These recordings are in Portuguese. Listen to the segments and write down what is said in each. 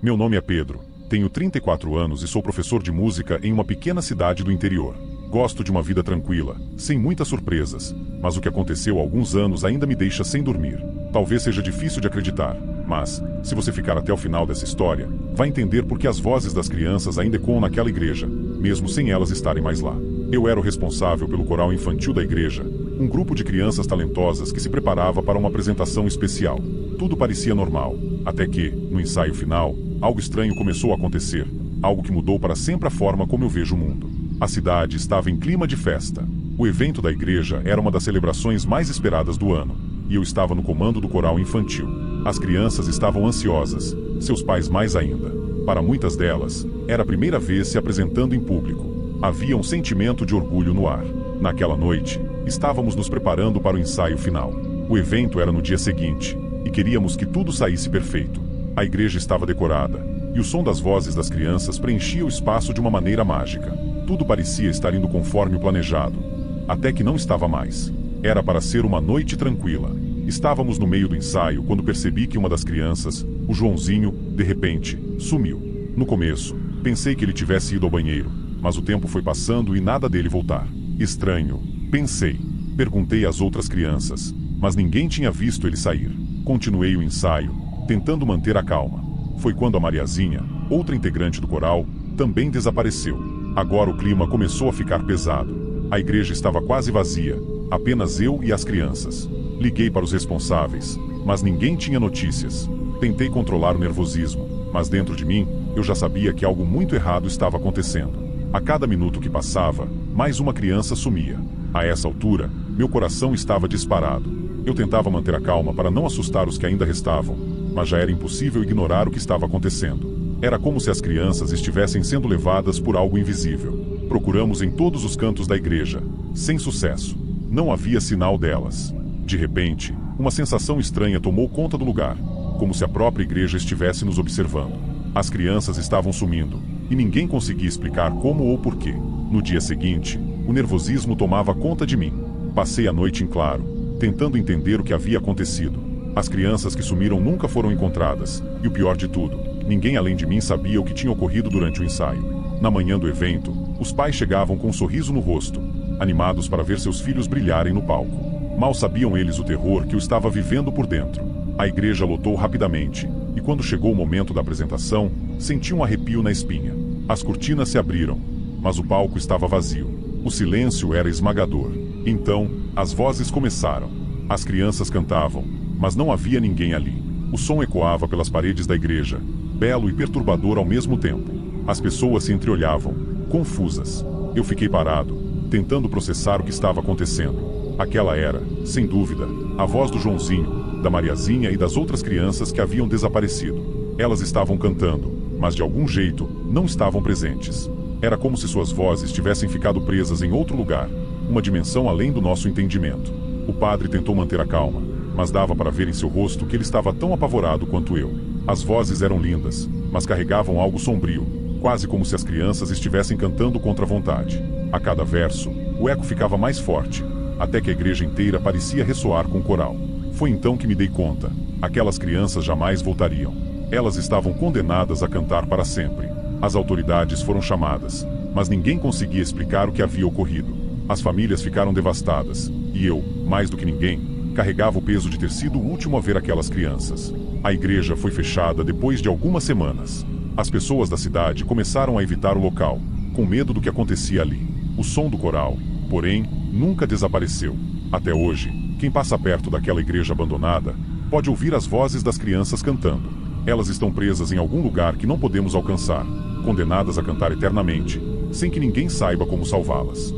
Meu nome é Pedro, tenho 34 anos e sou professor de música em uma pequena cidade do interior. Gosto de uma vida tranquila, sem muitas surpresas, mas o que aconteceu há alguns anos ainda me deixa sem dormir. Talvez seja difícil de acreditar, mas, se você ficar até o final dessa história, vai entender por que as vozes das crianças ainda ecoam naquela igreja, mesmo sem elas estarem mais lá. Eu era o responsável pelo coral infantil da igreja, um grupo de crianças talentosas que se preparava para uma apresentação especial. Tudo parecia normal, até que, no ensaio final, algo estranho começou a acontecer, algo que mudou para sempre a forma como eu vejo o mundo. A cidade estava em clima de festa. O evento da igreja era uma das celebrações mais esperadas do ano, e eu estava no comando do coral infantil. As crianças estavam ansiosas, seus pais mais ainda. Para muitas delas, era a primeira vez se apresentando em público. Havia um sentimento de orgulho no ar. Naquela noite, estávamos nos preparando para o ensaio final. O evento era no dia seguinte, e queríamos que tudo saísse perfeito. A igreja estava decorada, e o som das vozes das crianças preenchia o espaço de uma maneira mágica. Tudo parecia estar indo conforme o planejado, até que não estava mais. Era para ser uma noite tranquila. Estávamos no meio do ensaio quando percebi que uma das crianças, o Joãozinho, de repente, sumiu. No começo, pensei que ele tivesse ido ao banheiro, mas o tempo foi passando e nada dele voltar. Estranho, pensei. Perguntei às outras crianças, mas ninguém tinha visto ele sair. Continuei o ensaio, tentando manter a calma. Foi quando a Mariazinha, outra integrante do coral, também desapareceu. Agora o clima começou a ficar pesado. A igreja estava quase vazia, apenas eu e as crianças. Liguei para os responsáveis, mas ninguém tinha notícias. Tentei controlar o nervosismo, mas dentro de mim, eu já sabia que algo muito errado estava acontecendo. A cada minuto que passava, mais uma criança sumia. A essa altura, meu coração estava disparado. Eu tentava manter a calma para não assustar os que ainda restavam, mas já era impossível ignorar o que estava acontecendo. Era como se as crianças estivessem sendo levadas por algo invisível. Procuramos em todos os cantos da igreja, sem sucesso. Não havia sinal delas. De repente, uma sensação estranha tomou conta do lugar, como se a própria igreja estivesse nos observando. As crianças estavam sumindo, e ninguém conseguia explicar como ou porquê. No dia seguinte, o nervosismo tomava conta de mim. Passei a noite em claro, tentando entender o que havia acontecido. As crianças que sumiram nunca foram encontradas, e o pior de tudo, ninguém além de mim sabia o que tinha ocorrido durante o ensaio. Na manhã do evento, os pais chegavam com um sorriso no rosto, animados para ver seus filhos brilharem no palco. Mal sabiam eles o terror que eu estava vivendo por dentro. A igreja lotou rapidamente, e quando chegou o momento da apresentação, senti um arrepio na espinha. As cortinas se abriram, mas o palco estava vazio. O silêncio era esmagador. Então, as vozes começaram. As crianças cantavam, mas não havia ninguém ali. O som ecoava pelas paredes da igreja, belo e perturbador ao mesmo tempo. As pessoas se entreolhavam, confusas. Eu fiquei parado, tentando processar o que estava acontecendo. Aquela era, sem dúvida, a voz do Joãozinho, da Mariazinha e das outras crianças que haviam desaparecido. Elas estavam cantando, mas de algum jeito, não estavam presentes. Era como se suas vozes tivessem ficado presas em outro lugar, uma dimensão além do nosso entendimento. O padre tentou manter a calma, mas dava para ver em seu rosto que ele estava tão apavorado quanto eu. As vozes eram lindas, mas carregavam algo sombrio, quase como se as crianças estivessem cantando contra a vontade. A cada verso, o eco ficava mais forte, até que a igreja inteira parecia ressoar com o coral. Foi então que me dei conta. Aquelas crianças jamais voltariam. Elas estavam condenadas a cantar para sempre. As autoridades foram chamadas, mas ninguém conseguia explicar o que havia ocorrido. As famílias ficaram devastadas, e eu, mais do que ninguém, carregava o peso de ter sido o último a ver aquelas crianças. A igreja foi fechada depois de algumas semanas. As pessoas da cidade começaram a evitar o local, com medo do que acontecia ali. O som do coral, porém, nunca desapareceu. Até hoje, quem passa perto daquela igreja abandonada pode ouvir as vozes das crianças cantando. Elas estão presas em algum lugar que não podemos alcançar, condenadas a cantar eternamente, sem que ninguém saiba como salvá-las.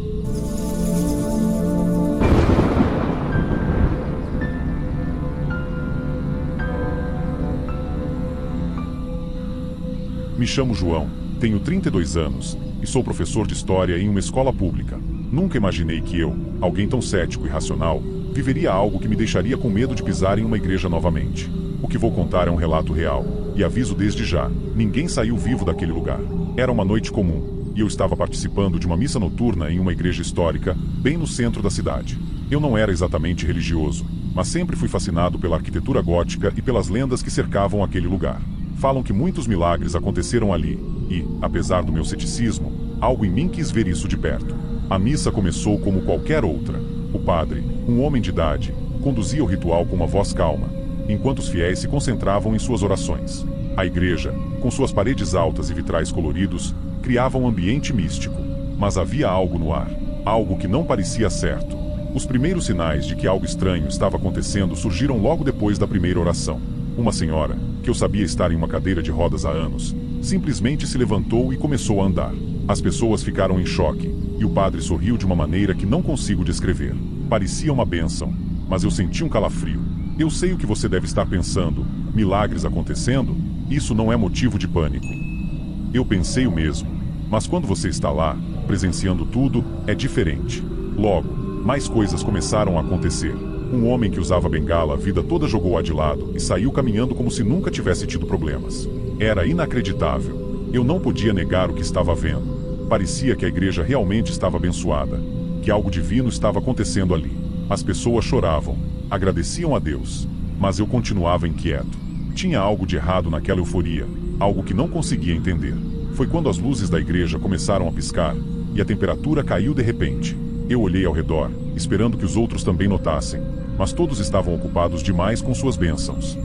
Me chamo João, tenho 32 anos e sou professor de história em uma escola pública. Nunca imaginei que eu, alguém tão cético e racional, viveria algo que me deixaria com medo de pisar em uma igreja novamente. O que vou contar é um relato real, e aviso desde já, ninguém saiu vivo daquele lugar. Era uma noite comum, e eu estava participando de uma missa noturna em uma igreja histórica, bem no centro da cidade. Eu não era exatamente religioso, mas sempre fui fascinado pela arquitetura gótica e pelas lendas que cercavam aquele lugar. Falam que muitos milagres aconteceram ali, e, apesar do meu ceticismo, algo em mim quis ver isso de perto. A missa começou como qualquer outra. O padre, um homem de idade, conduzia o ritual com uma voz calma, enquanto os fiéis se concentravam em suas orações. A igreja, com suas paredes altas e vitrais coloridos, criava um ambiente místico. Mas havia algo no ar, algo que não parecia certo. Os primeiros sinais de que algo estranho estava acontecendo surgiram logo depois da primeira oração. Uma senhora, que eu sabia estar em uma cadeira de rodas há anos, simplesmente se levantou e começou a andar. As pessoas ficaram em choque, e o padre sorriu de uma maneira que não consigo descrever. Parecia uma bênção, mas eu senti um calafrio. Eu sei o que você deve estar pensando. Milagres acontecendo? Isso não é motivo de pânico. Eu pensei o mesmo, mas quando você está lá, presenciando tudo, é diferente. Logo, mais coisas começaram a acontecer. Um homem que usava bengala a vida toda jogou-a de lado e saiu caminhando como se nunca tivesse tido problemas. Era inacreditável. Eu não podia negar o que estava vendo. Parecia que a igreja realmente estava abençoada, que algo divino estava acontecendo ali. As pessoas choravam, agradeciam a Deus, mas eu continuava inquieto. Tinha algo de errado naquela euforia, algo que não conseguia entender. Foi quando as luzes da igreja começaram a piscar, e a temperatura caiu de repente. Eu olhei ao redor, esperando que os outros também notassem, mas todos estavam ocupados demais com suas bênçãos.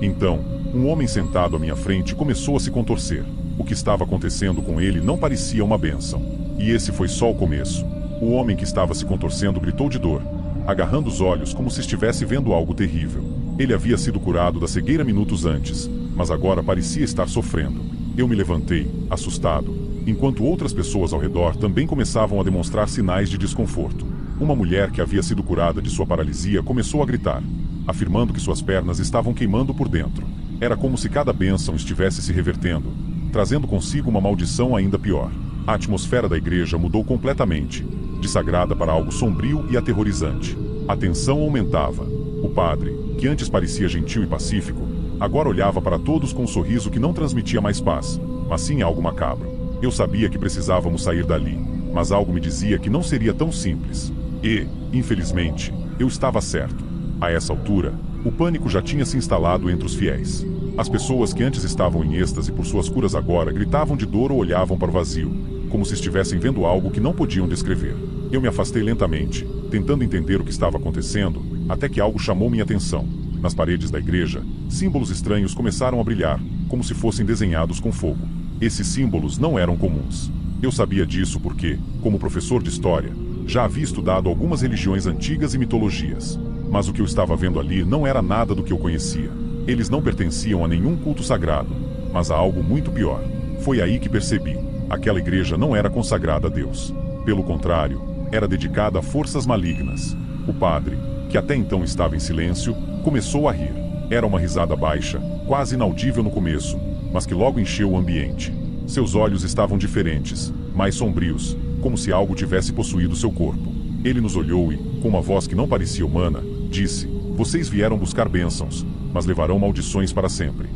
Então, um homem sentado à minha frente começou a se contorcer. O que estava acontecendo com ele não parecia uma bênção. E esse foi só o começo. O homem que estava se contorcendo gritou de dor, agarrando os olhos como se estivesse vendo algo terrível. Ele havia sido curado da cegueira minutos antes, mas agora parecia estar sofrendo. Eu me levantei, assustado, enquanto outras pessoas ao redor também começavam a demonstrar sinais de desconforto. Uma mulher que havia sido curada de sua paralisia começou a gritar, afirmando que suas pernas estavam queimando por dentro. Era como se cada bênção estivesse se revertendo, trazendo consigo uma maldição ainda pior. A atmosfera da igreja mudou completamente, de sagrada para algo sombrio e aterrorizante. A tensão aumentava. O padre, que antes parecia gentil e pacífico, agora olhava para todos com um sorriso que não transmitia mais paz, mas sim algo macabro. Eu sabia que precisávamos sair dali, mas algo me dizia que não seria tão simples. E, infelizmente, eu estava certo. A essa altura, o pânico já tinha se instalado entre os fiéis. As pessoas que antes estavam em êxtase por suas curas agora gritavam de dor ou olhavam para o vazio, como se estivessem vendo algo que não podiam descrever. Eu me afastei lentamente, tentando entender o que estava acontecendo, até que algo chamou minha atenção. Nas paredes da igreja, símbolos estranhos começaram a brilhar, como se fossem desenhados com fogo. Esses símbolos não eram comuns. Eu sabia disso porque, como professor de história, já havia estudado algumas religiões antigas e mitologias. Mas o que eu estava vendo ali não era nada do que eu conhecia. Eles não pertenciam a nenhum culto sagrado, mas a algo muito pior. Foi aí que percebi. Aquela igreja não era consagrada a Deus. Pelo contrário, era dedicada a forças malignas. O padre, que até então estava em silêncio, começou a rir. Era uma risada baixa, quase inaudível no começo, mas que logo encheu o ambiente. Seus olhos estavam diferentes, mais sombrios, como se algo tivesse possuído seu corpo. Ele nos olhou e, com uma voz que não parecia humana, disse: "Vocês vieram buscar bênçãos, mas levarão maldições para sempre."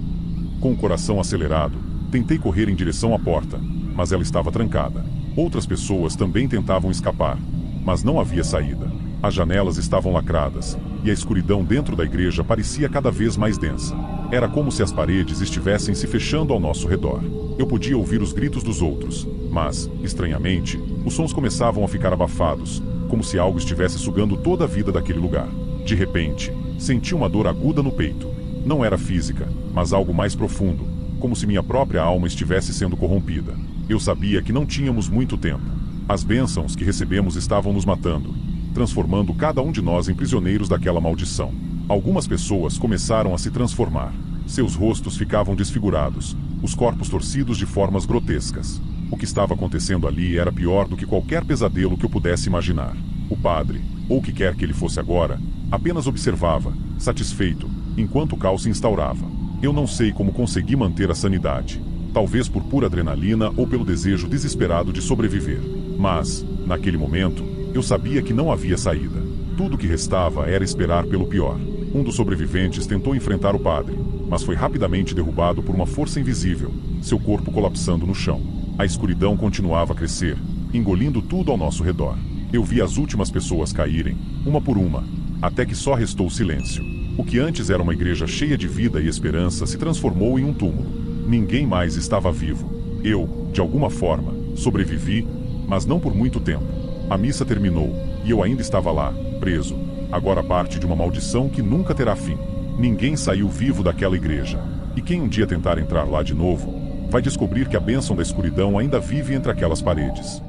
Com o coração acelerado, tentei correr em direção à porta, mas ela estava trancada. Outras pessoas também tentavam escapar, mas não havia saída. As janelas estavam lacradas, e a escuridão dentro da igreja parecia cada vez mais densa. Era como se as paredes estivessem se fechando ao nosso redor. Eu podia ouvir os gritos dos outros, mas, estranhamente, os sons começavam a ficar abafados, como se algo estivesse sugando toda a vida daquele lugar. De repente, senti uma dor aguda no peito. Não era física, mas algo mais profundo, como se minha própria alma estivesse sendo corrompida. Eu sabia que não tínhamos muito tempo. As bênçãos que recebemos estavam nos matando, transformando cada um de nós em prisioneiros daquela maldição. Algumas pessoas começaram a se transformar. Seus rostos ficavam desfigurados, os corpos torcidos de formas grotescas. O que estava acontecendo ali era pior do que qualquer pesadelo que eu pudesse imaginar. O padre, ou o que quer que ele fosse agora, apenas observava, satisfeito, enquanto o caos se instaurava. Eu não sei como consegui manter a sanidade. Talvez por pura adrenalina ou pelo desejo desesperado de sobreviver. Mas, naquele momento, eu sabia que não havia saída. Tudo o que restava era esperar pelo pior. Um dos sobreviventes tentou enfrentar o padre, mas foi rapidamente derrubado por uma força invisível, seu corpo colapsando no chão. A escuridão continuava a crescer, engolindo tudo ao nosso redor. Eu vi as últimas pessoas caírem, uma por uma, até que só restou o silêncio. O que antes era uma igreja cheia de vida e esperança se transformou em um túmulo. Ninguém mais estava vivo. Eu, de alguma forma, sobrevivi, mas não por muito tempo. A missa terminou, e eu ainda estava lá, preso, agora parte de uma maldição que nunca terá fim. Ninguém saiu vivo daquela igreja. E quem um dia tentar entrar lá de novo, vai descobrir que a bênção da escuridão ainda vive entre aquelas paredes.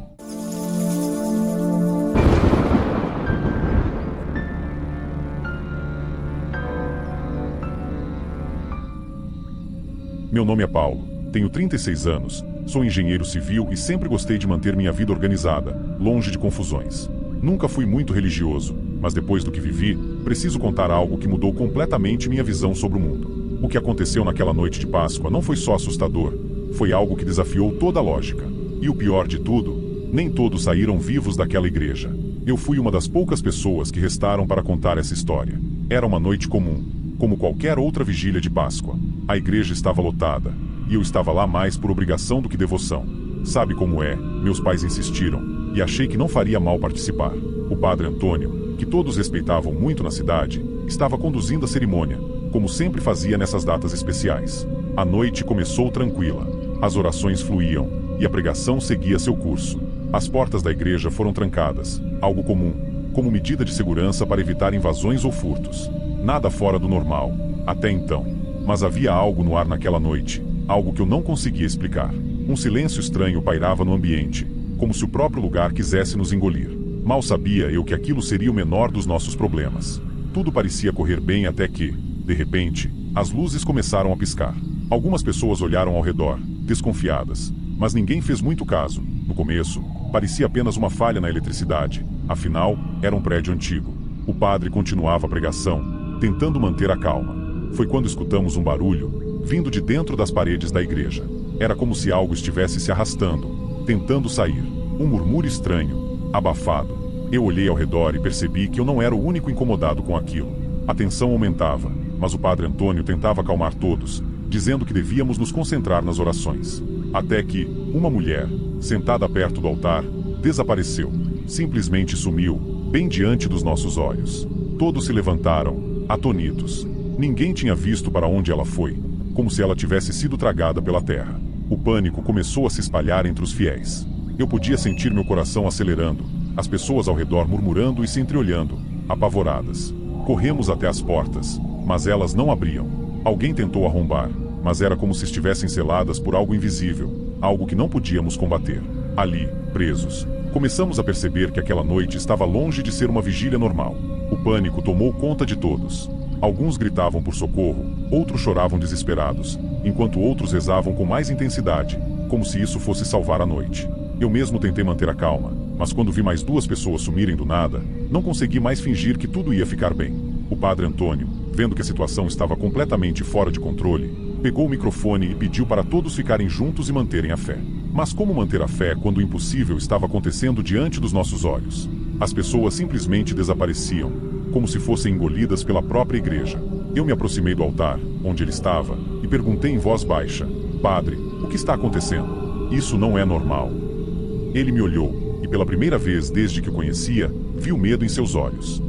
Meu nome é Paulo, tenho 36 anos, sou engenheiro civil e sempre gostei de manter minha vida organizada, longe de confusões. Nunca fui muito religioso, mas depois do que vivi, preciso contar algo que mudou completamente minha visão sobre o mundo. O que aconteceu naquela noite de Páscoa não foi só assustador, foi algo que desafiou toda a lógica. E o pior de tudo, nem todos saíram vivos daquela igreja. Eu fui uma das poucas pessoas que restaram para contar essa história. Era uma noite comum, como qualquer outra vigília de Páscoa. A igreja estava lotada, e eu estava lá mais por obrigação do que devoção. Sabe como é, meus pais insistiram, e achei que não faria mal participar. O padre Antônio, que todos respeitavam muito na cidade, estava conduzindo a cerimônia, como sempre fazia nessas datas especiais. A noite começou tranquila, as orações fluíam, e a pregação seguia seu curso. As portas da igreja foram trancadas, algo comum, como medida de segurança para evitar invasões ou furtos. Nada fora do normal, até então. Mas havia algo no ar naquela noite, algo que eu não conseguia explicar. Um silêncio estranho pairava no ambiente, como se o próprio lugar quisesse nos engolir. Mal sabia eu que aquilo seria o menor dos nossos problemas. Tudo parecia correr bem até que, de repente, as luzes começaram a piscar. Algumas pessoas olharam ao redor, desconfiadas, mas ninguém fez muito caso. No começo, parecia apenas uma falha na eletricidade, afinal, era um prédio antigo. O padre continuava a pregação, tentando manter a calma. Foi quando escutamos um barulho, vindo de dentro das paredes da igreja. Era como se algo estivesse se arrastando, tentando sair. Um murmúrio estranho, abafado. Eu olhei ao redor e percebi que eu não era o único incomodado com aquilo. A tensão aumentava, mas o padre Antônio tentava acalmar todos, dizendo que devíamos nos concentrar nas orações. Até que, uma mulher, sentada perto do altar, desapareceu. Simplesmente sumiu, bem diante dos nossos olhos. Todos se levantaram, atonitos. Ninguém tinha visto para onde ela foi, como se ela tivesse sido tragada pela terra. O pânico começou a se espalhar entre os fiéis. Eu podia sentir meu coração acelerando, as pessoas ao redor murmurando e se entreolhando, apavoradas. Corremos até as portas, mas elas não abriam. Alguém tentou arrombar, mas era como se estivessem seladas por algo invisível, algo que não podíamos combater. Ali, presos, começamos a perceber que aquela noite estava longe de ser uma vigília normal. O pânico tomou conta de todos. Alguns gritavam por socorro, outros choravam desesperados, enquanto outros rezavam com mais intensidade, como se isso fosse salvar a noite. Eu mesmo tentei manter a calma, mas quando vi mais 2 pessoas sumirem do nada, não consegui mais fingir que tudo ia ficar bem. O padre Antônio, vendo que a situação estava completamente fora de controle, pegou o microfone e pediu para todos ficarem juntos e manterem a fé. Mas como manter a fé quando o impossível estava acontecendo diante dos nossos olhos? As pessoas simplesmente desapareciam, como se fossem engolidas pela própria igreja. Eu me aproximei do altar, onde ele estava, e perguntei em voz baixa: "Padre, o que está acontecendo? Isso não é normal." Ele me olhou, e pela primeira vez desde que o conhecia, vi o medo em seus olhos.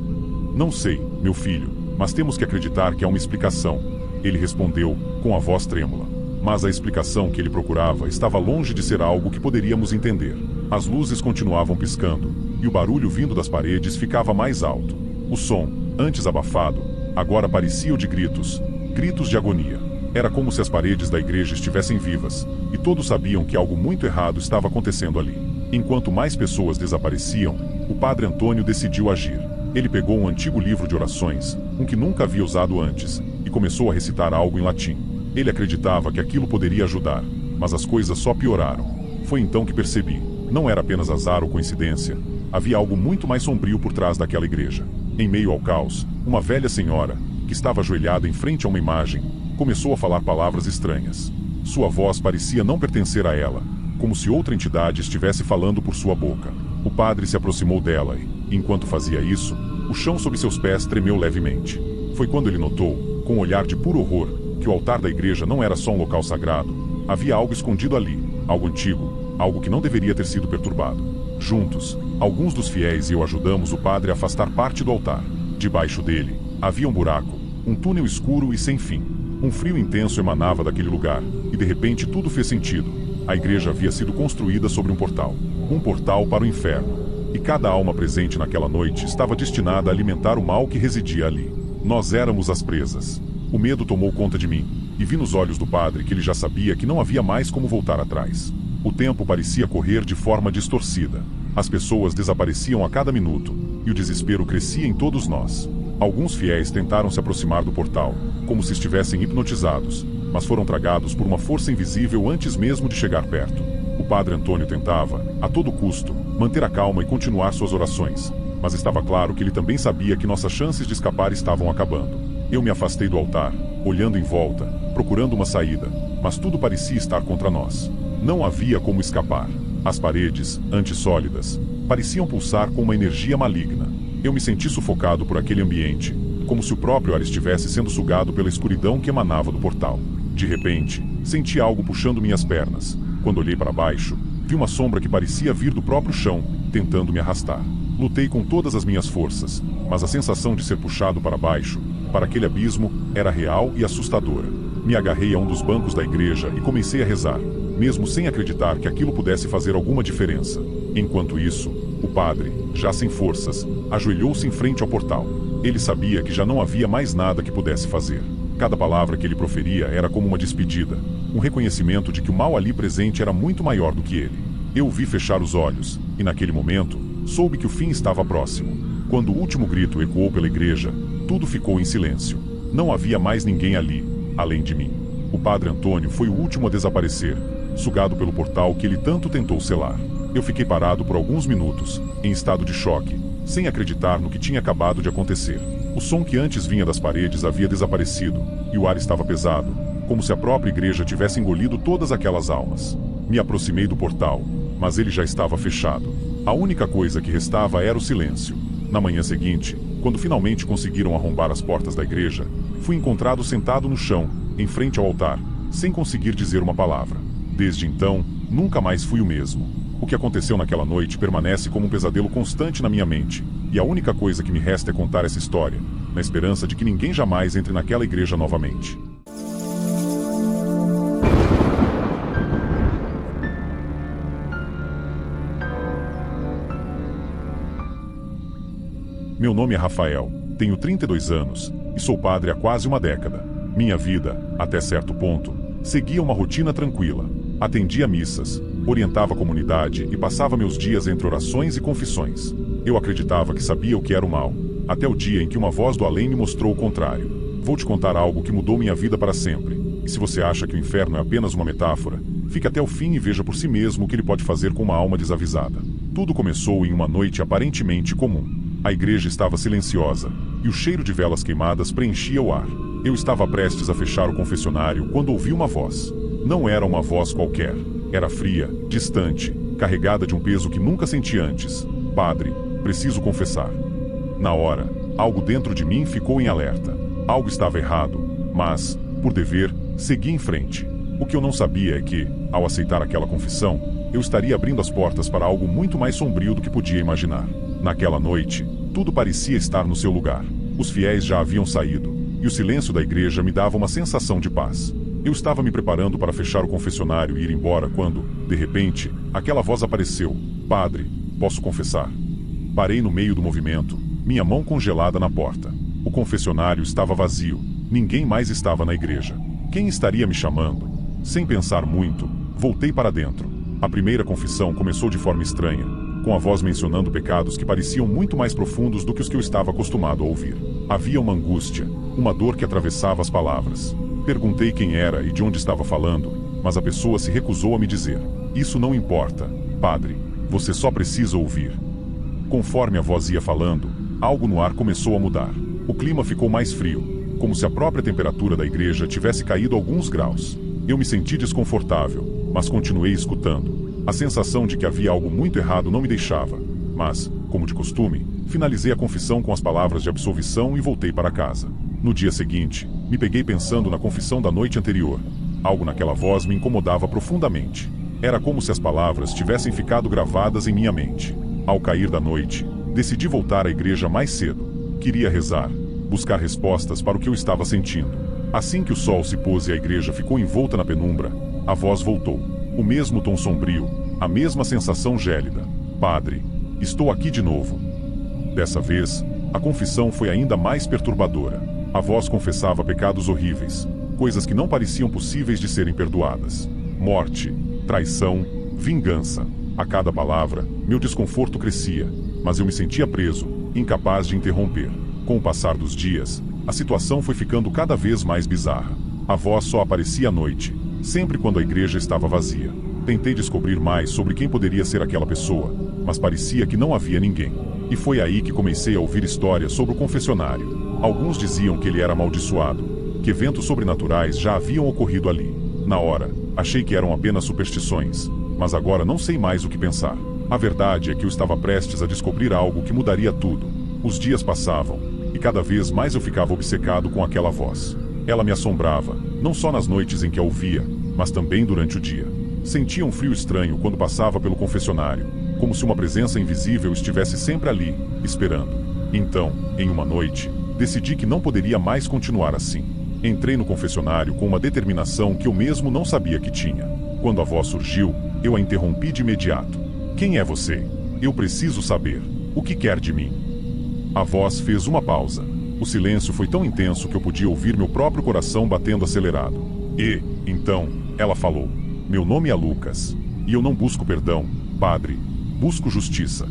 "Não sei, meu filho, mas temos que acreditar que há uma explicação." Ele respondeu, com a voz trêmula. Mas a explicação que ele procurava estava longe de ser algo que poderíamos entender. As luzes continuavam piscando, e o barulho vindo das paredes ficava mais alto. O som, antes abafado, agora parecia o de gritos, gritos de agonia. Era como se as paredes da igreja estivessem vivas, e todos sabiam que algo muito errado estava acontecendo ali. Enquanto mais pessoas desapareciam, o padre Antônio decidiu agir. Ele pegou um antigo livro de orações, um que nunca havia usado antes, e começou a recitar algo em latim. Ele acreditava que aquilo poderia ajudar, mas as coisas só pioraram. Foi então que percebi, não era apenas azar ou coincidência, havia algo muito mais sombrio por trás daquela igreja. Em meio ao caos, uma velha senhora, que estava ajoelhada em frente a uma imagem, começou a falar palavras estranhas. Sua voz parecia não pertencer a ela, como se outra entidade estivesse falando por sua boca. O padre se aproximou dela e, enquanto fazia isso, o chão sob seus pés tremeu levemente. Foi quando ele notou, com um olhar de puro horror, que o altar da igreja não era só um local sagrado. Havia algo escondido ali, algo antigo, algo que não deveria ter sido perturbado. Juntos, alguns dos fiéis e eu ajudamos o padre a afastar parte do altar. Debaixo dele, havia um buraco, Um túnel escuro e sem fim. Um frio intenso emanava daquele lugar, e de repente tudo fez sentido. A igreja havia sido construída sobre um portal. Um portal para o inferno. E cada alma presente naquela noite estava destinada a alimentar o mal que residia ali. Nós éramos as presas. O medo tomou conta de mim, e vi nos olhos do padre que ele já sabia que não havia mais como voltar atrás. O tempo parecia correr de forma distorcida. As pessoas desapareciam a cada minuto, e o desespero crescia em todos nós. Alguns fiéis tentaram se aproximar do portal, como se estivessem hipnotizados, mas foram tragados por uma força invisível antes mesmo de chegar perto. O padre Antônio tentava, a todo custo, manter a calma e continuar suas orações, mas estava claro que ele também sabia que nossas chances de escapar estavam acabando. Eu me afastei do altar, olhando em volta, procurando uma saída, mas tudo parecia estar contra nós. Não havia como escapar. As paredes, antes sólidas, pareciam pulsar com uma energia maligna. Eu me senti sufocado por aquele ambiente, como se o próprio ar estivesse sendo sugado pela escuridão que emanava do portal. De repente, senti algo puxando minhas pernas. Quando olhei para baixo, vi uma sombra que parecia vir do próprio chão, tentando me arrastar. Lutei com todas as minhas forças, mas a sensação de ser puxado para baixo, para aquele abismo, era real e assustadora. Me agarrei a um dos bancos da igreja e comecei a rezar, mesmo sem acreditar que aquilo pudesse fazer alguma diferença. Enquanto isso, o padre, já sem forças, ajoelhou-se em frente ao portal. Ele sabia que já não havia mais nada que pudesse fazer. Cada palavra que ele proferia era como uma despedida, um reconhecimento de que o mal ali presente era muito maior do que ele. Eu o vi fechar os olhos, e naquele momento, soube que o fim estava próximo. Quando o último grito ecoou pela igreja, tudo ficou em silêncio. Não havia mais ninguém ali, além de mim. O padre Antônio foi o último a desaparecer, sugado pelo portal que ele tanto tentou selar. Eu fiquei parado por alguns minutos, em estado de choque, sem acreditar no que tinha acabado de acontecer. O som que antes vinha das paredes havia desaparecido, e o ar estava pesado, como se a própria igreja tivesse engolido todas aquelas almas. Me aproximei do portal, mas ele já estava fechado. A única coisa que restava era o silêncio. Na manhã seguinte, quando finalmente conseguiram arrombar as portas da igreja, fui encontrado sentado no chão, em frente ao altar, sem conseguir dizer uma palavra. Desde então, nunca mais fui o mesmo. O que aconteceu naquela noite permanece como um pesadelo constante na minha mente, e a única coisa que me resta é contar essa história, na esperança de que ninguém jamais entre naquela igreja novamente. Meu nome é Rafael, tenho 32 anos, e sou padre há quase uma década. Minha vida, até certo ponto, seguia uma rotina tranquila. Atendia missas, orientava a comunidade e passava meus dias entre orações e confissões. Eu acreditava que sabia o que era o mal, até o dia em que uma voz do além me mostrou o contrário. Vou te contar algo que mudou minha vida para sempre. E se você acha que o inferno é apenas uma metáfora, fique até o fim e veja por si mesmo o que ele pode fazer com uma alma desavisada. Tudo começou em uma noite aparentemente comum. A igreja estava silenciosa, e o cheiro de velas queimadas preenchia o ar. Eu estava prestes a fechar o confessionário quando ouvi uma voz. Não era uma voz qualquer. Era fria, distante, carregada de um peso que nunca senti antes. Padre, preciso confessar. Na hora, algo dentro de mim ficou em alerta. Algo estava errado, mas, por dever, segui em frente. O que eu não sabia é que, ao aceitar aquela confissão, eu estaria abrindo as portas para algo muito mais sombrio do que podia imaginar. Naquela noite, tudo parecia estar no seu lugar. Os fiéis já haviam saído, e o silêncio da igreja me dava uma sensação de paz. Eu estava me preparando para fechar o confessionário e ir embora quando, de repente, aquela voz apareceu. Padre, posso confessar? Parei no meio do movimento, minha mão congelada na porta. O confessionário estava vazio, ninguém mais estava na igreja. Quem estaria me chamando? Sem pensar muito, voltei para dentro. A primeira confissão começou de forma estranha, com a voz mencionando pecados que pareciam muito mais profundos do que os que eu estava acostumado a ouvir. Havia uma angústia, uma dor que atravessava as palavras. Perguntei quem era e de onde estava falando, mas a pessoa se recusou a me dizer. Isso não importa, padre, você só precisa ouvir. Conforme a voz ia falando, algo no ar começou a mudar. O clima ficou mais frio, como se a própria temperatura da igreja tivesse caído alguns graus. Eu me senti desconfortável, mas continuei escutando. A sensação de que havia algo muito errado não me deixava, mas, como de costume, finalizei a confissão com as palavras de absolvição e voltei para casa. No dia seguinte, me peguei pensando na confissão da noite anterior. Algo naquela voz me incomodava profundamente. Era como se as palavras tivessem ficado gravadas em minha mente. Ao cair da noite, decidi voltar à igreja mais cedo. Queria rezar, buscar respostas para o que eu estava sentindo. Assim que o sol se pôs e a igreja ficou envolta na penumbra, a voz voltou. O mesmo tom sombrio, a mesma sensação gélida. Padre, estou aqui de novo. Dessa vez, a confissão foi ainda mais perturbadora. A voz confessava pecados horríveis, coisas que não pareciam possíveis de serem perdoadas. Morte, traição, vingança. A cada palavra, meu desconforto crescia, mas eu me sentia preso, incapaz de interromper. Com o passar dos dias, a situação foi ficando cada vez mais bizarra. A voz só aparecia à noite, sempre quando a igreja estava vazia. Tentei descobrir mais sobre quem poderia ser aquela pessoa, mas parecia que não havia ninguém. E foi aí que comecei a ouvir histórias sobre o confessionário. Alguns diziam que ele era amaldiçoado, que eventos sobrenaturais já haviam ocorrido ali. Na hora, achei que eram apenas superstições, mas agora não sei mais o que pensar. A verdade é que eu estava prestes a descobrir algo que mudaria tudo. Os dias passavam, e cada vez mais eu ficava obcecado com aquela voz. Ela me assombrava, não só nas noites em que a ouvia, mas também durante o dia. Sentia um frio estranho quando passava pelo confessionário, como se uma presença invisível estivesse sempre ali, esperando. Então, em uma noite, decidi que não poderia mais continuar assim. Entrei no confessionário com uma determinação que eu mesmo não sabia que tinha. Quando a voz surgiu, eu a interrompi de imediato. Quem é você? Eu preciso saber. O que quer de mim? A voz fez uma pausa. O silêncio foi tão intenso que eu podia ouvir meu próprio coração batendo acelerado. E, então, ela falou. Meu nome é Lucas. E eu não busco perdão, padre. Busco justiça.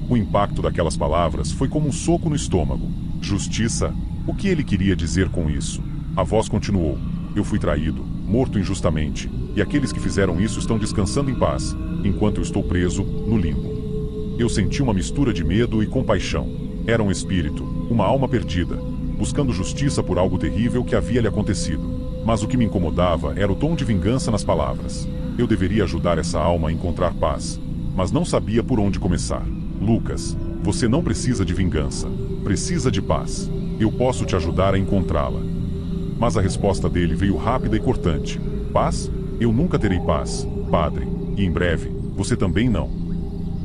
O impacto daquelas palavras foi como um soco no estômago. Justiça? O que ele queria dizer com isso? A voz continuou. Eu fui traído, morto injustamente, e aqueles que fizeram isso estão descansando em paz, enquanto eu estou preso, no limbo. Eu senti uma mistura de medo e compaixão. Era um espírito, uma alma perdida, buscando justiça por algo terrível que havia lhe acontecido. Mas o que me incomodava era o tom de vingança nas palavras. Eu deveria ajudar essa alma a encontrar paz, mas não sabia por onde começar. Lucas, você não precisa de vingança. Precisa de paz. Eu posso te ajudar a encontrá-la. Mas a resposta dele veio rápida e cortante. Paz? Eu nunca terei paz, padre. E em breve, você também não.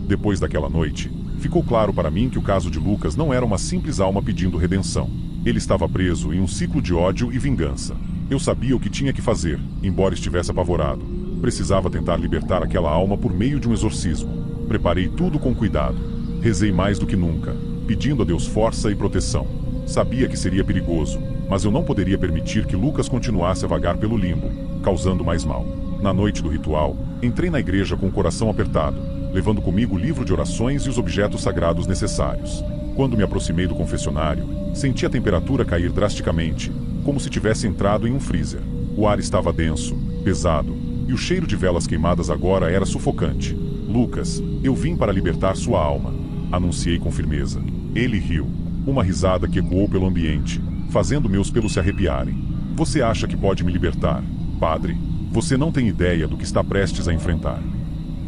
Depois daquela noite, ficou claro para mim que o caso de Lucas não era uma simples alma pedindo redenção. Ele estava preso em um ciclo de ódio e vingança. Eu sabia o que tinha que fazer, embora estivesse apavorado. Precisava tentar libertar aquela alma por meio de um exorcismo. Preparei tudo com cuidado. Rezei mais do que nunca, pedindo a Deus força e proteção. Sabia que seria perigoso, mas eu não poderia permitir que Lucas continuasse a vagar pelo limbo, causando mais mal. Na noite do ritual, entrei na igreja com o coração apertado, levando comigo o livro de orações e os objetos sagrados necessários. Quando me aproximei do confessionário, senti a temperatura cair drasticamente, como se tivesse entrado em um freezer. O ar estava denso, pesado, e o cheiro de velas queimadas agora era sufocante. Lucas, eu vim para libertar sua alma, anunciei com firmeza. Ele riu, uma risada que ecoou pelo ambiente, fazendo meus pelos se arrepiarem. Você acha que pode me libertar, padre? Você não tem ideia do que está prestes a enfrentar.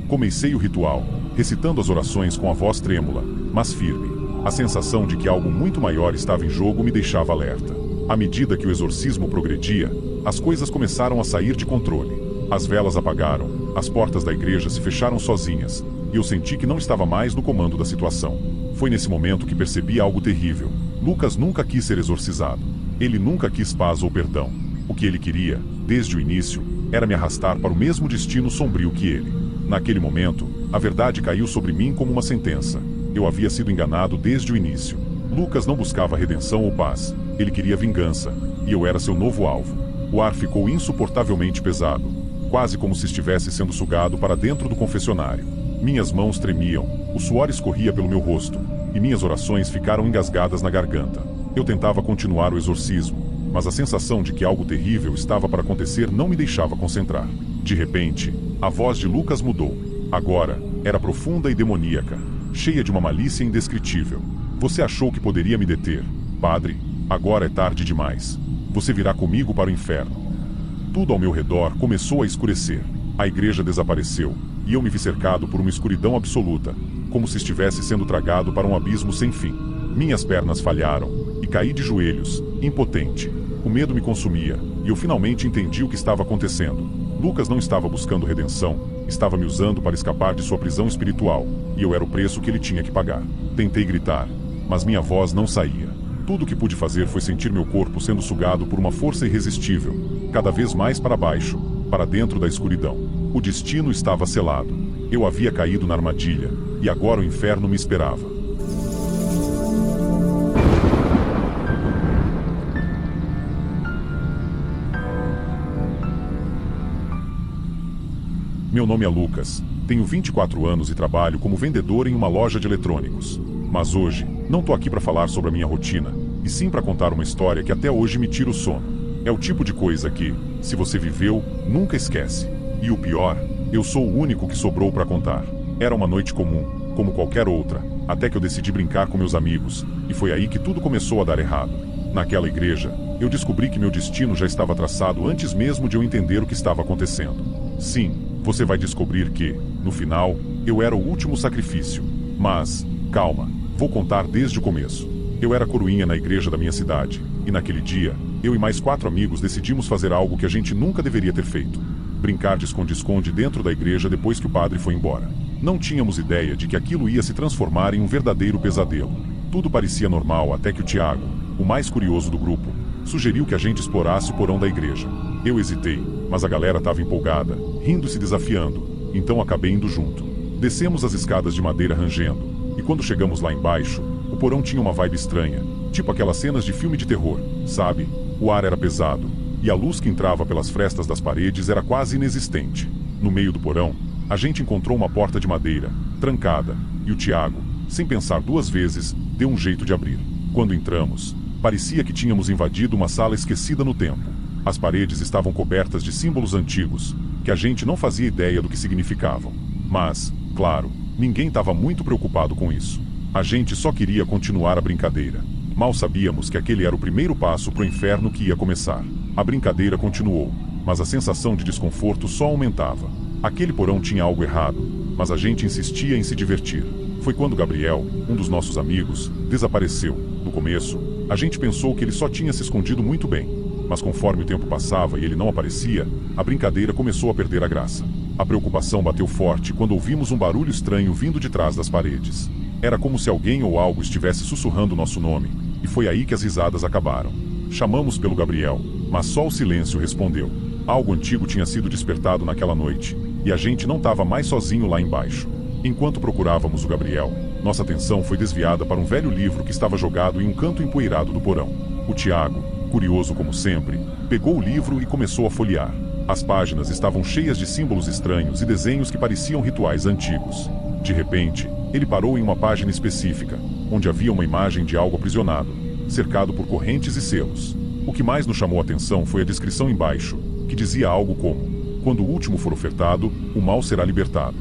Comecei o ritual, recitando as orações com a voz trêmula, mas firme. A sensação de que algo muito maior estava em jogo me deixava alerta. À medida que o exorcismo progredia, as coisas começaram a sair de controle. As velas apagaram, as portas da igreja se fecharam sozinhas, e eu senti que não estava mais no comando da situação. Foi nesse momento que percebi algo terrível. Lucas nunca quis ser exorcizado. Ele nunca quis paz ou perdão. O que ele queria, desde o início, era me arrastar para o mesmo destino sombrio que ele. Naquele momento, a verdade caiu sobre mim como uma sentença. Eu havia sido enganado desde o início. Lucas não buscava redenção ou paz. Ele queria vingança, e eu era seu novo alvo. O ar ficou insuportavelmente pesado, quase como se estivesse sendo sugado para dentro do confessionário. Minhas mãos tremiam, o suor escorria pelo meu rosto, e minhas orações ficaram engasgadas na garganta. Eu tentava continuar o exorcismo, mas a sensação de que algo terrível estava para acontecer não me deixava concentrar. De repente, a voz de Lucas mudou. Agora, era profunda e demoníaca, cheia de uma malícia indescritível. Você achou que poderia me deter, padre? Agora é tarde demais. Você virá comigo para o inferno. Tudo ao meu redor começou a escurecer. A igreja desapareceu, e eu me vi cercado por uma escuridão absoluta, como se estivesse sendo tragado para um abismo sem fim. Minhas pernas falharam, e caí de joelhos, impotente. O medo me consumia, e eu finalmente entendi o que estava acontecendo. Lucas não estava buscando redenção, estava me usando para escapar de sua prisão espiritual, e eu era o preço que ele tinha que pagar. Tentei gritar, mas minha voz não saía. Tudo o que pude fazer foi sentir meu corpo sendo sugado por uma força irresistível, cada vez mais para baixo, para dentro da escuridão. O destino estava selado. Eu havia caído na armadilha, e agora o inferno me esperava. Meu nome é Lucas, tenho 24 anos e trabalho como vendedor em uma loja de eletrônicos. Mas hoje, não tô aqui para falar sobre a minha rotina, e sim para contar uma história que até hoje me tira o sono. É o tipo de coisa que, se você viveu, nunca esquece. E o pior, eu sou o único que sobrou para contar. Era uma noite comum, como qualquer outra, até que eu decidi brincar com meus amigos, e foi aí que tudo começou a dar errado. Naquela igreja, eu descobri que meu destino já estava traçado antes mesmo de eu entender o que estava acontecendo. Sim, você vai descobrir que, no final, eu era o último sacrifício. Mas, calma, vou contar desde o começo. Eu era coroinha na igreja da minha cidade, e naquele dia, eu e mais 4 amigos decidimos fazer algo que a gente nunca deveria ter feito: brincar de esconde-esconde dentro da igreja depois que o padre foi embora. Não tínhamos ideia de que aquilo ia se transformar em um verdadeiro pesadelo. Tudo parecia normal até que o Tiago, o mais curioso do grupo, sugeriu que a gente explorasse o porão da igreja. Eu hesitei, mas a galera estava empolgada, rindo e se desafiando, então acabei indo junto. Descemos as escadas de madeira rangendo, e quando chegamos lá embaixo, o porão tinha uma vibe estranha, tipo aquelas cenas de filme de terror, sabe? O ar era pesado, e a luz que entrava pelas frestas das paredes era quase inexistente. No meio do porão, a gente encontrou uma porta de madeira, trancada, e o Tiago, sem pensar 2 vezes, deu um jeito de abrir. Quando entramos, parecia que tínhamos invadido uma sala esquecida no tempo. As paredes estavam cobertas de símbolos antigos, que a gente não fazia ideia do que significavam. Mas, claro, ninguém estava muito preocupado com isso. A gente só queria continuar a brincadeira. Mal sabíamos que aquele era o primeiro passo para o inferno que ia começar. A brincadeira continuou, mas a sensação de desconforto só aumentava. Aquele porão tinha algo errado, mas a gente insistia em se divertir. Foi quando Gabriel, um dos nossos amigos, desapareceu. No começo, a gente pensou que ele só tinha se escondido muito bem. Mas conforme o tempo passava e ele não aparecia, a brincadeira começou a perder a graça. A preocupação bateu forte quando ouvimos um barulho estranho vindo de trás das paredes. Era como se alguém ou algo estivesse sussurrando nosso nome, e foi aí que as risadas acabaram. Chamamos pelo Gabriel, mas só o silêncio respondeu. Algo antigo tinha sido despertado naquela noite, e a gente não estava mais sozinho lá embaixo. Enquanto procurávamos o Gabriel, nossa atenção foi desviada para um velho livro que estava jogado em um canto empoeirado do porão. O Tiago, curioso como sempre, pegou o livro e começou a folhear. As páginas estavam cheias de símbolos estranhos e desenhos que pareciam rituais antigos. De repente, ele parou em uma página específica, onde havia uma imagem de algo aprisionado, cercado por correntes e selos. O que mais nos chamou a atenção foi a descrição embaixo, que dizia algo como: quando o último for ofertado, o mal será libertado.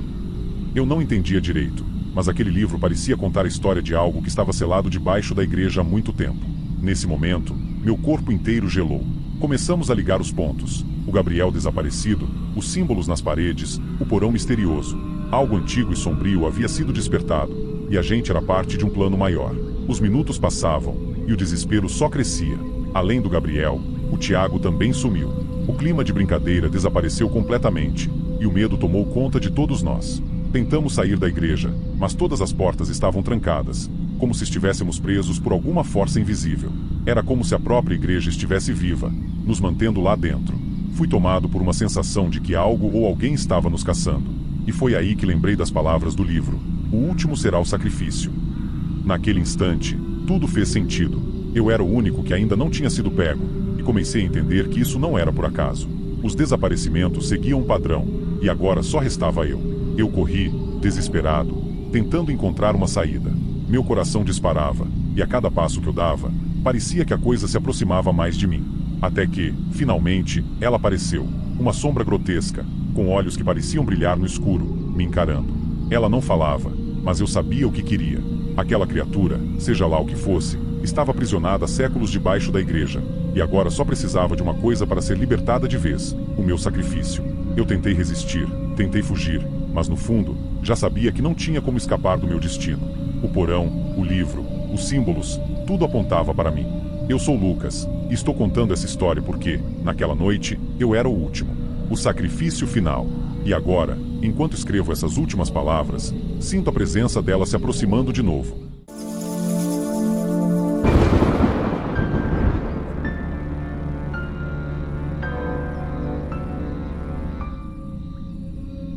Eu não entendia direito, mas aquele livro parecia contar a história de algo que estava selado debaixo da igreja há muito tempo. Nesse momento, meu corpo inteiro gelou. Começamos a ligar os pontos. O Gabriel desaparecido, os símbolos nas paredes, o porão misterioso. Algo antigo e sombrio havia sido despertado, e a gente era parte de um plano maior. Os minutos passavam, e o desespero só crescia. Além do Gabriel, o Tiago também sumiu. O clima de brincadeira desapareceu completamente, e o medo tomou conta de todos nós. Tentamos sair da igreja, mas todas as portas estavam trancadas, como se estivéssemos presos por alguma força invisível. Era como se a própria igreja estivesse viva, nos mantendo lá dentro. Fui tomado por uma sensação de que algo ou alguém estava nos caçando. E foi aí que lembrei das palavras do livro: o último será o sacrifício. Naquele instante, tudo fez sentido. Eu era o único que ainda não tinha sido pego, e comecei a entender que isso não era por acaso. Os desaparecimentos seguiam um padrão, e agora só restava eu. Eu corri, desesperado, tentando encontrar uma saída. Meu coração disparava, e a cada passo que eu dava, parecia que a coisa se aproximava mais de mim. Até que, finalmente, ela apareceu. Uma sombra grotesca, com olhos que pareciam brilhar no escuro, me encarando. Ela não falava, mas eu sabia o que queria. Aquela criatura, seja lá o que fosse, estava aprisionada há séculos debaixo da igreja, e agora só precisava de uma coisa para ser libertada de vez: o meu sacrifício. Eu tentei resistir, tentei fugir, mas no fundo, já sabia que não tinha como escapar do meu destino. O porão, o livro, os símbolos, tudo apontava para mim. Eu sou Lucas, e estou contando essa história porque, naquela noite, eu era o último. O sacrifício final. E agora, enquanto escrevo essas últimas palavras, sinto a presença dela se aproximando de novo.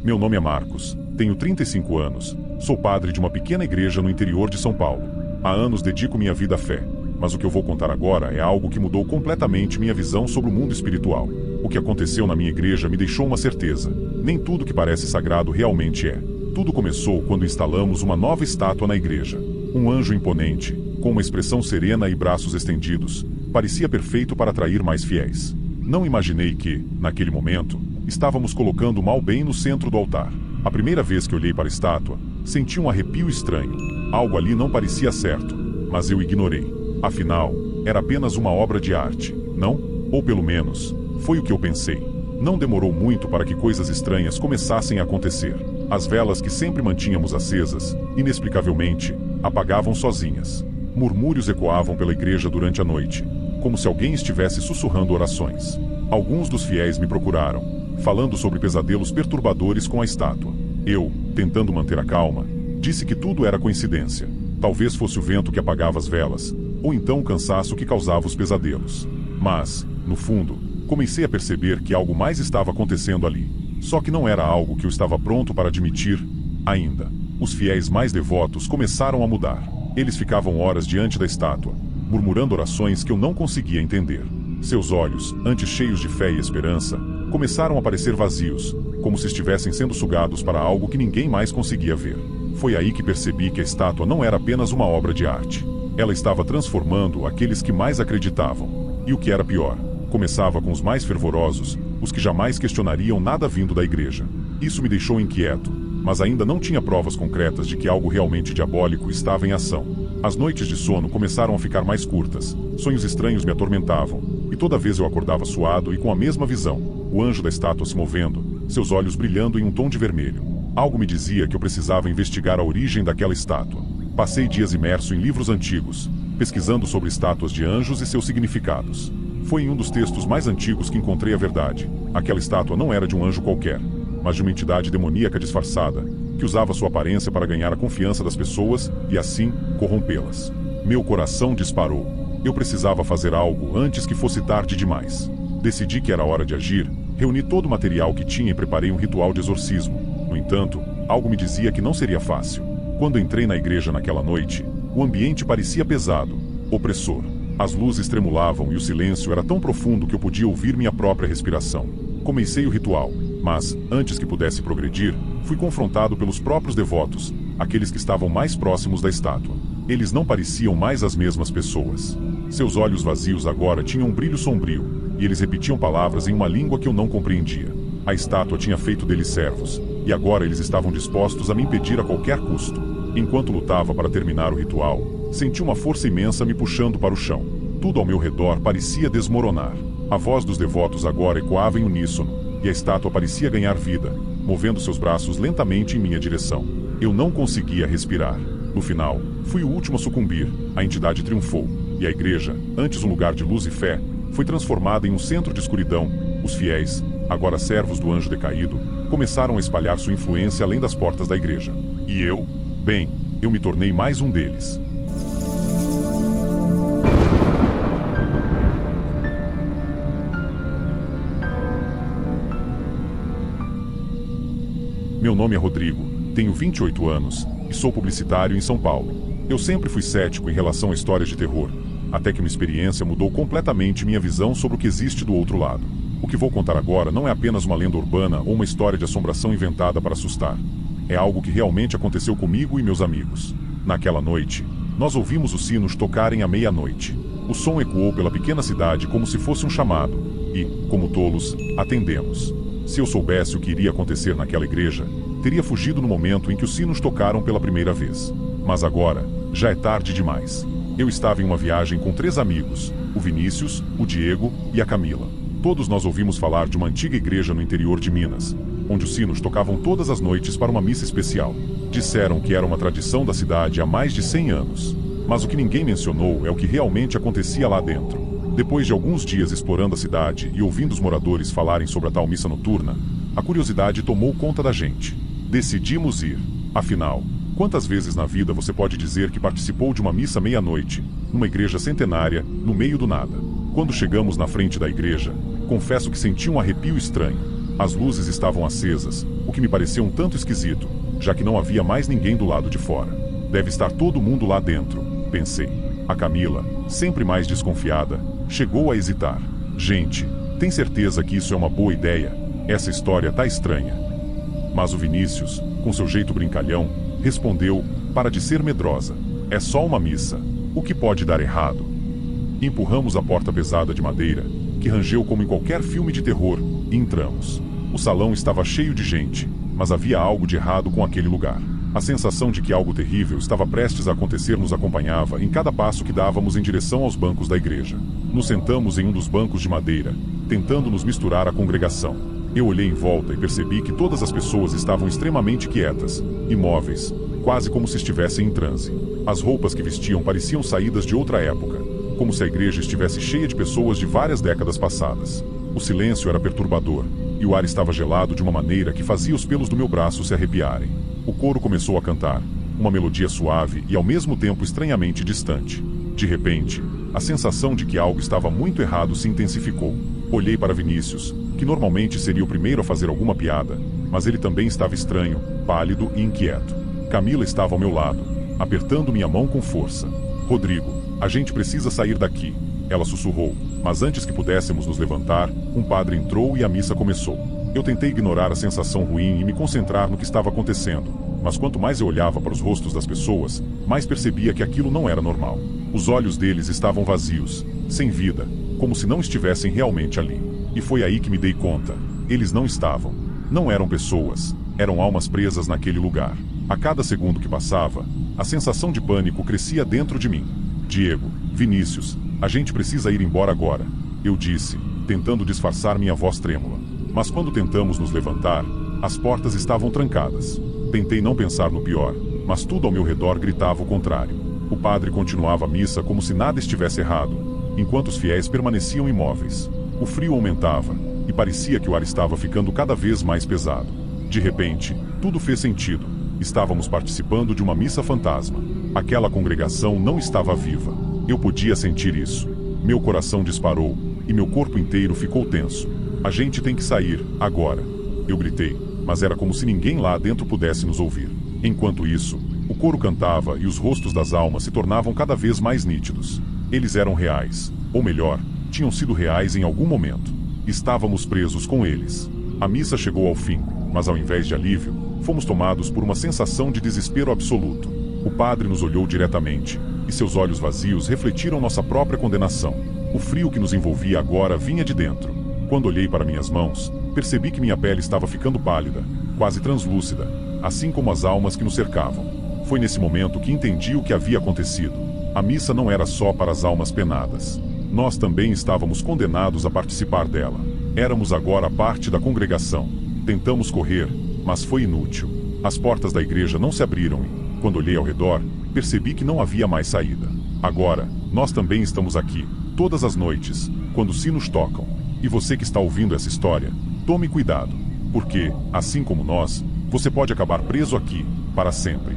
Meu nome é Marcos, tenho 35 anos, sou padre de uma pequena igreja no interior de São Paulo. Há anos dedico minha vida à fé, mas o que eu vou contar agora é algo que mudou completamente minha visão sobre o mundo espiritual. O que aconteceu na minha igreja me deixou uma certeza: nem tudo que parece sagrado realmente é. Tudo começou quando instalamos uma nova estátua na igreja. Um anjo imponente, com uma expressão serena e braços estendidos, parecia perfeito para atrair mais fiéis. Não imaginei que, naquele momento, estávamos colocando o mal bem no centro do altar. A primeira vez que olhei para a estátua, senti um arrepio estranho. Algo ali não parecia certo, mas eu ignorei. Afinal, era apenas uma obra de arte, não? Ou pelo menos, foi o que eu pensei. Não demorou muito para que coisas estranhas começassem a acontecer. As velas que sempre mantínhamos acesas, inexplicavelmente, apagavam sozinhas. Murmúrios ecoavam pela igreja durante a noite, como se alguém estivesse sussurrando orações. Alguns dos fiéis me procuraram, falando sobre pesadelos perturbadores com a estátua. Eu, tentando manter a calma, disse que tudo era coincidência. Talvez fosse o vento que apagava as velas, ou então o cansaço que causava os pesadelos. Mas, no fundo, comecei a perceber que algo mais estava acontecendo ali. Só que não era algo que eu estava pronto para admitir ainda. Os fiéis mais devotos começaram a mudar. Eles ficavam horas diante da estátua, murmurando orações que eu não conseguia entender. Seus olhos, antes cheios de fé e esperança, começaram a parecer vazios, como se estivessem sendo sugados para algo que ninguém mais conseguia ver. Foi aí que percebi que a estátua não era apenas uma obra de arte. Ela estava transformando aqueles que mais acreditavam. E o que era pior, começava com os mais fervorosos, os que jamais questionariam nada vindo da igreja. Isso me deixou inquieto, mas ainda não tinha provas concretas de que algo realmente diabólico estava em ação. As noites de sono começaram a ficar mais curtas, sonhos estranhos me atormentavam, e toda vez eu acordava suado e com a mesma visão: o anjo da estátua se movendo, seus olhos brilhando em um tom de vermelho. Algo me dizia que eu precisava investigar a origem daquela estátua. Passei dias imerso em livros antigos, pesquisando sobre estátuas de anjos e seus significados. Foi em um dos textos mais antigos que encontrei a verdade. Aquela estátua não era de um anjo qualquer, mas de uma entidade demoníaca disfarçada, que usava sua aparência para ganhar a confiança das pessoas e, assim, corrompê-las. Meu coração disparou. Eu precisava fazer algo antes que fosse tarde demais. Decidi que era hora de agir, reuni todo o material que tinha e preparei um ritual de exorcismo. No entanto, algo me dizia que não seria fácil. Quando entrei na igreja naquela noite, o ambiente parecia pesado, opressor. As luzes tremulavam e o silêncio era tão profundo que eu podia ouvir minha própria respiração. Comecei o ritual, mas, antes que pudesse progredir, fui confrontado pelos próprios devotos, aqueles que estavam mais próximos da estátua. Eles não pareciam mais as mesmas pessoas. Seus olhos vazios agora tinham um brilho sombrio, e eles repetiam palavras em uma língua que eu não compreendia. A estátua tinha feito deles servos, e agora eles estavam dispostos a me impedir a qualquer custo. Enquanto lutava para terminar o ritual, senti uma força imensa me puxando para o chão. Tudo ao meu redor parecia desmoronar. A voz dos devotos agora ecoava em uníssono, e a estátua parecia ganhar vida, movendo seus braços lentamente em minha direção. Eu não conseguia respirar. No final, fui o último a sucumbir. A entidade triunfou, e a igreja, antes um lugar de luz e fé, foi transformada em um centro de escuridão. Os fiéis, agora servos do anjo decaído, começaram a espalhar sua influência além das portas da igreja. E eu, bem, eu me tornei mais um deles. Meu nome é Rodrigo, tenho 28 anos e sou publicitário em São Paulo. Eu sempre fui cético em relação a histórias de terror, até que uma experiência mudou completamente minha visão sobre o que existe do outro lado. O que vou contar agora não é apenas uma lenda urbana ou uma história de assombração inventada para assustar. É algo que realmente aconteceu comigo e meus amigos. Naquela noite, nós ouvimos os sinos tocarem à meia-noite. O som ecoou pela pequena cidade como se fosse um chamado, e, como tolos, atendemos. Se eu soubesse o que iria acontecer naquela igreja, teria fugido no momento em que os sinos tocaram pela primeira vez. Mas agora, já é tarde demais. Eu estava em uma viagem com 3 amigos, o Vinícius, o Diego e a Camila. Todos nós ouvimos falar de uma antiga igreja no interior de Minas, onde os sinos tocavam todas as noites para uma missa especial. Disseram que era uma tradição da cidade há mais de 100 anos. Mas o que ninguém mencionou é o que realmente acontecia lá dentro. Depois de alguns dias explorando a cidade e ouvindo os moradores falarem sobre a tal missa noturna, a curiosidade tomou conta da gente. Decidimos ir. Afinal, quantas vezes na vida você pode dizer que participou de uma missa meia-noite, numa igreja centenária, no meio do nada? Quando chegamos na frente da igreja, confesso que senti um arrepio estranho. As luzes estavam acesas, o o que me pareceu um tanto esquisito, já que não havia mais ninguém do lado de fora. Deve estar todo mundo lá dentro, pensei. A Camila, sempre mais desconfiada, chegou a hesitar. Gente, tem certeza que isso é uma boa ideia? Essa história tá estranha. Mas o Vinícius, com seu jeito brincalhão, respondeu, para de ser medrosa. É só uma missa. O que pode dar errado? Empurramos a porta pesada de madeira, que rangeu como em qualquer filme de terror, e entramos. O salão estava cheio de gente, mas havia algo de errado com aquele lugar. A sensação de que algo terrível estava prestes a acontecer nos acompanhava em cada passo que dávamos em direção aos bancos da igreja. Nos sentamos em um dos bancos de madeira, tentando nos misturar à congregação. Eu olhei em volta e percebi que todas as pessoas estavam extremamente quietas, imóveis, quase como se estivessem em transe. As roupas que vestiam pareciam saídas de outra época, como se a igreja estivesse cheia de pessoas de várias décadas passadas. O silêncio era perturbador, e o ar estava gelado de uma maneira que fazia os pelos do meu braço se arrepiarem. O coro começou a cantar, uma melodia suave e ao mesmo tempo estranhamente distante. De repente, a sensação de que algo estava muito errado se intensificou. Olhei para Vinícius, que normalmente seria o primeiro a fazer alguma piada, mas ele também estava estranho, pálido e inquieto. Camila estava ao meu lado, apertando minha mão com força. Rodrigo, a gente precisa sair daqui, ela sussurrou, mas antes que pudéssemos nos levantar, um padre entrou e a missa começou. Eu tentei ignorar a sensação ruim e me concentrar no que estava acontecendo, mas quanto mais eu olhava para os rostos das pessoas, mais percebia que aquilo não era normal. Os olhos deles estavam vazios, sem vida, como se não estivessem realmente ali. E foi aí que me dei conta. Eles não estavam. Não eram pessoas. Eram almas presas naquele lugar. A cada segundo que passava, a sensação de pânico crescia dentro de mim. Diego, Vinícius, a gente precisa ir embora agora, eu disse, tentando disfarçar minha voz trêmula. Mas quando tentamos nos levantar, as portas estavam trancadas. Tentei não pensar no pior, mas tudo ao meu redor gritava o contrário. O padre continuava a missa como se nada estivesse errado, enquanto os fiéis permaneciam imóveis. O frio aumentava, e parecia que o ar estava ficando cada vez mais pesado. De repente, tudo fez sentido. Estávamos participando de uma missa fantasma. Aquela congregação não estava viva. Eu podia sentir isso. Meu coração disparou, e meu corpo inteiro ficou tenso. A gente tem que sair, agora. Eu gritei, mas era como se ninguém lá dentro pudesse nos ouvir. Enquanto isso, o coro cantava e os rostos das almas se tornavam cada vez mais nítidos. Eles eram reais, ou melhor, tinham sido reais em algum momento. Estávamos presos com eles. A missa chegou ao fim, mas ao invés de alívio, fomos tomados por uma sensação de desespero absoluto. O padre nos olhou diretamente, e seus olhos vazios refletiram nossa própria condenação. O frio que nos envolvia agora vinha de dentro. Quando olhei para minhas mãos, percebi que minha pele estava ficando pálida, quase translúcida, assim como as almas que nos cercavam. Foi nesse momento que entendi o que havia acontecido. A missa não era só para as almas penadas. Nós também estávamos condenados a participar dela. Éramos agora parte da congregação. Tentamos correr, mas foi inútil. As portas da igreja não se abriram e, quando olhei ao redor, percebi que não havia mais saída. Agora, nós também estamos aqui, todas as noites, quando os sinos tocam. E você que está ouvindo essa história, tome cuidado, porque, assim como nós, você pode acabar preso aqui, para sempre.